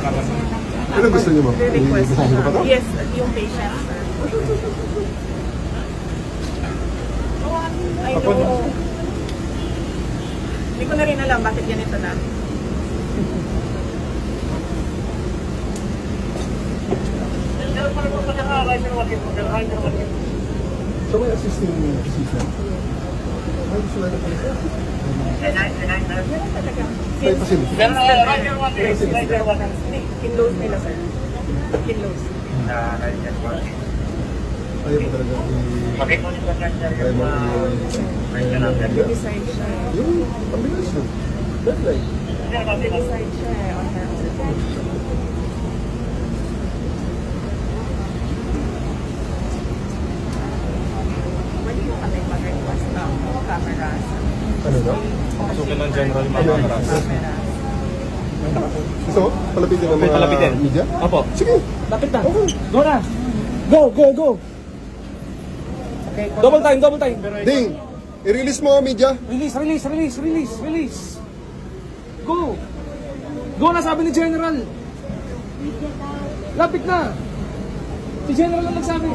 Ano gusto niyo, ma'am? Request Gusto niyo pa to? Yes, yung patient, sir. I know. Hindi ko na rin alam bakit ganito na. So may assisting physician? Ay, gusto lang na pala. Meron talaga. May facility. Kinload nila, sir. Kinload. Ayaw mo talaga ayaw mo Decide siya. yung ambulance no? Deadline. Decide siya on her own. Pwede mo kami mag-request ng cameras. Ano daw? Pasukin ng general mga cameras. Cameras. Gusto mo? Palapitin ng May mga palapitin. media? Opo. Sige. Lapit na. Go na. Go, go, go. Double time, double time. Ding! I-release mo ang media. Release, release, release, release, release. Go. Go na, sabi ni General. Lapit na. Si General lang nagsabi.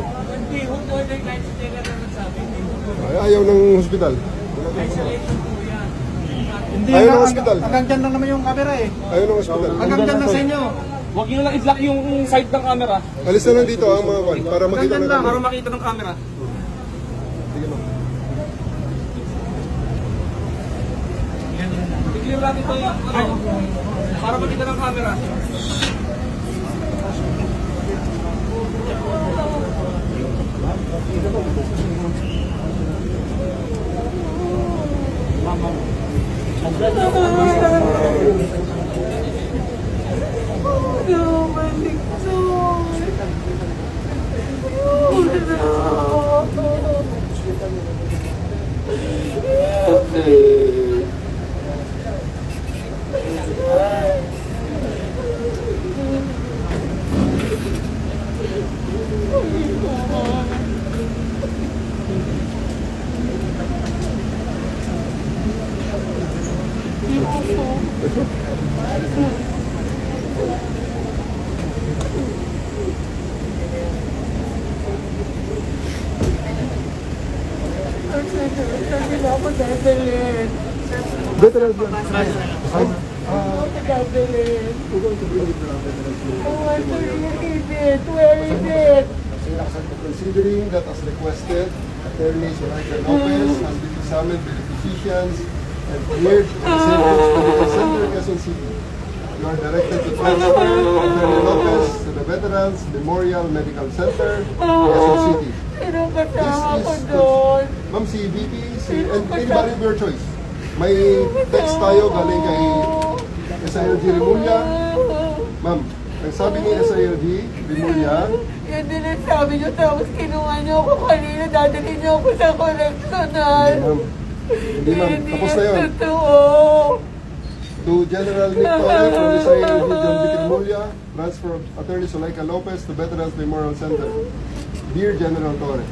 Ay, ayaw ng hospital. Hindi Ayaw ng na, hospital. hanggang dyan lang naman yung camera eh. Ayaw ng hospital. Hanggang dyan lang sa inyo. Huwag nyo lang i-block yung side ng camera. Alis na lang dito ang mga kwan para makita Hanggang ng lang, para camera. makita ng camera. Sige mo. I-clear natin ito yung para makita ng camera. Sabi na ako dadalhin. Veterans yan. Dadalhin. We're going to bring it to the veterans I want to read it. Where is it? Considering that as requested, Attorney Zoraida Lopez has been examined by the physicians and cleared to the Medical Center, Quezon City. You are directed to transfer Attorney Lopez to the Veterans Memorial Medical Center, Quezon City. Sinong This kasama ko is doon? Ma'am, si VP, and anybody of your choice. May text tayo galing kay SILG Rimulya. Ma'am, ang sabi ni SILG Rimulya, Yan din ang sabi niyo, tapos kinuha niyo ako kanina, dadalhin niyo ako sa correctional. hindi ma'am, tapos na yun. Totoo. To General Nick Torre from the SILG John Vic Rimulya, transfer of Attorney Zuleika Lopez to Veterans Memorial Center. Dear General Torre,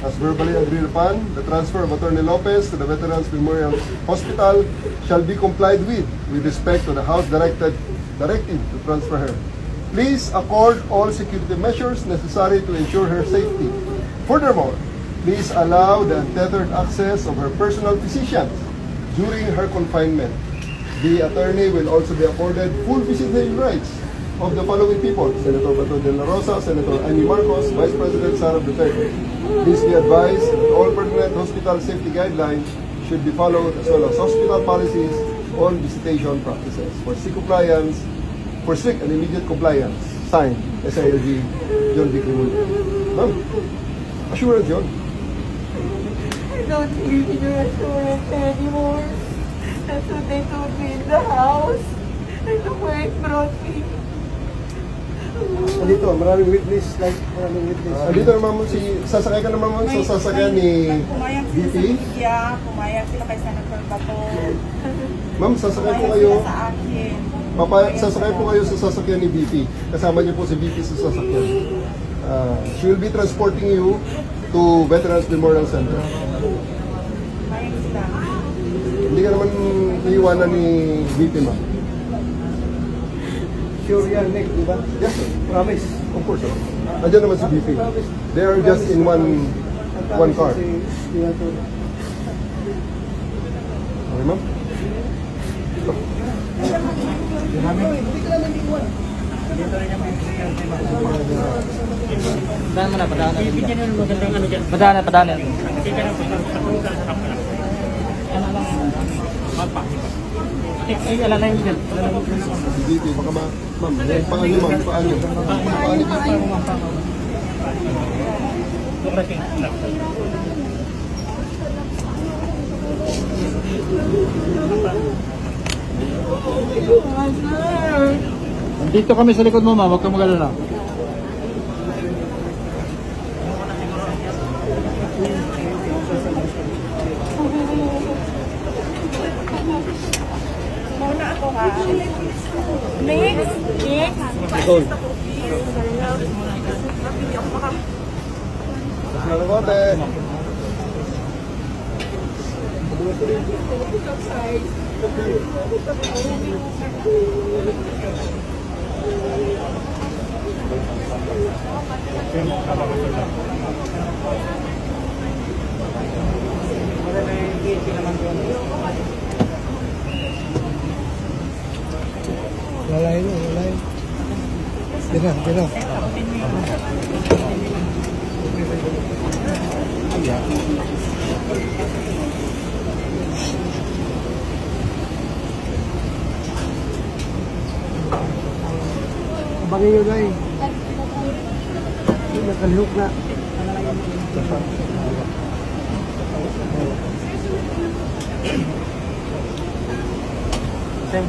as verbally agreed upon, the transfer of Attorney Lopez to the Veterans Memorial Hospital shall be complied with respect to the House directive to transfer her. Please accord all security measures necessary to ensure her safety. Furthermore, please allow the untethered access of her personal physicians during her confinement. The attorney will also be accorded full visitation rights of the following people: Senator Bato de la Rosa, Senator Amy Marcos, Vice President Sara Duterte. Please be advised that all pertinent hospital safety guidelines should be followed, as well as hospital policies on visitation practices. For strict and immediate compliance, signed, SILG John Vic Rimulya. Ma'am, assurance yun. I don't need your assurance anymore. That's what they told me in the house. And look where it brought me. Dito, maraming witness. Dito naman si, sasakay ka naman sa sasakyan ni Pumayag sila VP. sa media, pumayag sila kay Senator Bato. Ma'am, sasakay po Pumayag kayo. sila sa akin. Sasakay po kayo sa sasakyan ni VP. Kasama niyo po si VP sa sasakyan. She will be transporting you to Veterans Memorial Center. Pumayag sila. Hindi ka naman iiwanan ni VP, ma'am. sure yan, Nick, di ba? Yes, sir. Promise. Of course, sir. Nandiyan naman si BP. They are just in one car. Si Arturo. Okay, ma'am? Padaan mo na, padaan na. Padaan na, padaan na. Ay, ala na yun dyan. Si BP, baka ma'am, paan niyo, ma'am, paan niyo. Paan niyo. Dito kami sa likod mo, ma. Huwag kang mag-alala. Muna ako ha. Next. Salamat eh. Lalayin mo, lalayin. Tira, tira. Abangin nyo, guys. Nakalihok na. Same.